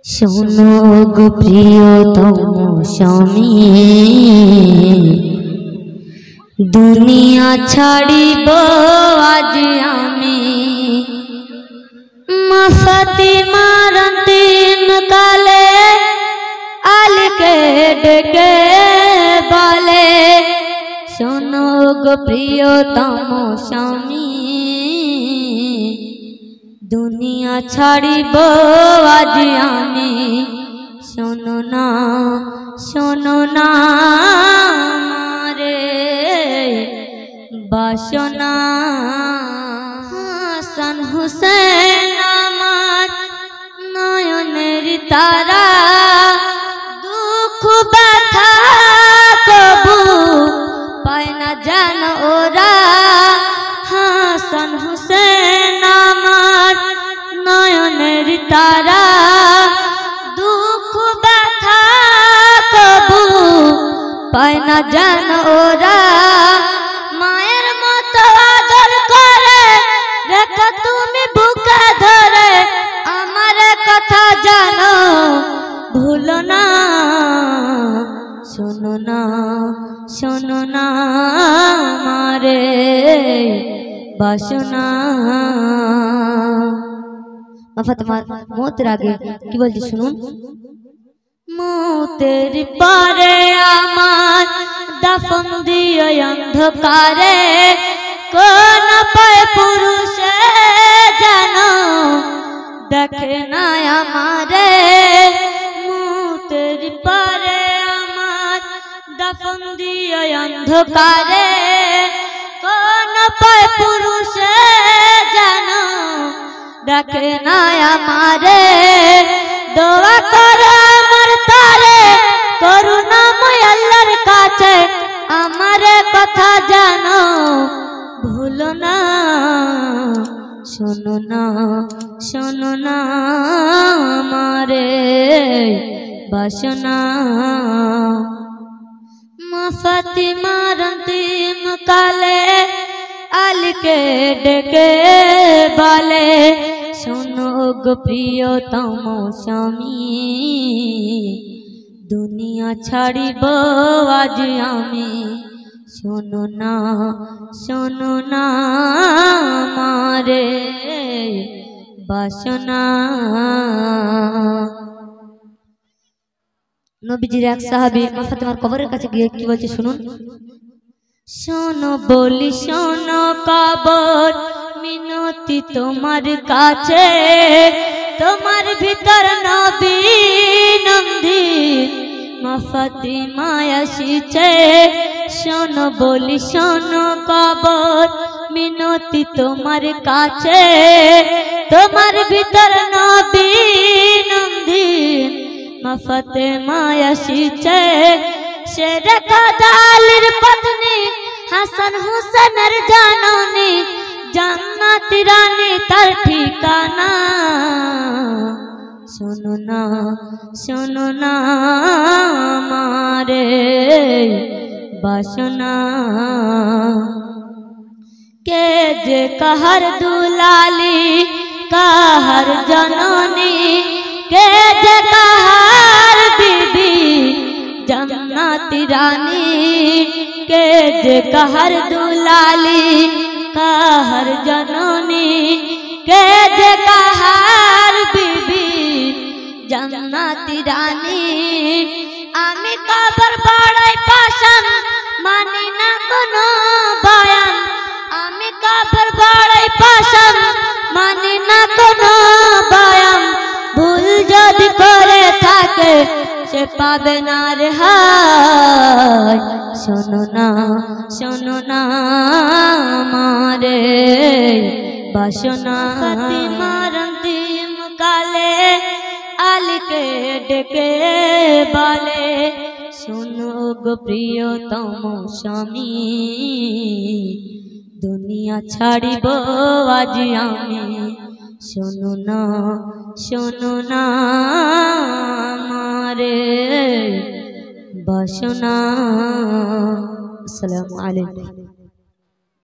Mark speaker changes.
Speaker 1: শোনো গো প্রিয়তম স্বামী, দুনিয়া ছাড়িব আজ আমি। মা ফাতিমার অন্তিম কালে আলীকে ডেকে বলে, শোনো গো প্রিয়তম স্বামী, দুনিয়া ছাড়িব আজ আমি। শোনো না মারে বাসনা। হাসান হুসেন আমার নয়নের তারা, দুঃখ ব্যথা কবু পায় না যেন ওরা। হাসান হুসেন আমার নয়নের তারা, দুঃখ ব্যথা কবু পায় না যেন ওরা। মায়ের মতো আদর করে রেখো তুমি বুকে ধরে, আমার কথা জানো ভুলো না। শোনো না মারে বাসনা। ফাতিমা মৌতের আগে কি বলছি শুনুন। মৌতের পরে আমার দাফন দিয়ে অন্ধকারে, কোন পায় পুরুষে যেন দেখে না আমারে। মৌতের পরে আমার দাফন দিয়ে অন্ধকারে, কোন পায় পুরুষে যেন দেখে না আমারে। দোয়া করো আমার তারে করুণাময় আল্লাহর কাছে, আমার কথা জানো ভুলো না। শোনো না আমারে বাসনা। মা ফাতিমার অন্তিম কালে আলীকে ডেকে বলে, শোনো গো প্রিয়তম স্বামী, দুনিয়া ছাড়িব আজ আমি। শোনো না মারে বাসনা। নবীজির এক সাহাবী মা ফাতিমার কবরের কাছে গিয়ে কি বলছে শুনুন। শোনো বলি শোনো কবর, মিনতি তোমার কাছে, তোমার ভিতর নবী নন্দিন মা ফাতিমা আসিছে। শোনো বলি শোনো কবর, মিনতি তোমার কাছে, তোমার ভিতর নবী নন্দিন মা ফাতিমা আসিছে। সে রেখা আলীর পত্নী, হাসান হুসেনের জাননী, জান্নাতি রানী তার ঠিকানা। শোনো না মারে বাসনা। কে যে কাহার দুলালি কাহার জননী, কে যে কাহার বিবি জান্নাতি রানী, কে যে কাহার দুলালি কাহার জননী, কে যে কাহার বিবি জান্নাতি রানী। আমি কবর বড়াই পাশান, মানি না কোনো বয়ান। আমি কবর বড়াই পাশান, মানি না কোনো বয়ান। ভুল যদি করে থাকে সে পাবে না রেহাই। শোনো না মারে বাসনা। ফাতিমার অন্তিম কালে আলীকে ডেকে বলে, শোনো গো প্রিয়তম স্বামী, দুনিয়া ছাড়িব আজ আমি। শোনো না মারে বাসনা। আসসালামু আলাইকুম।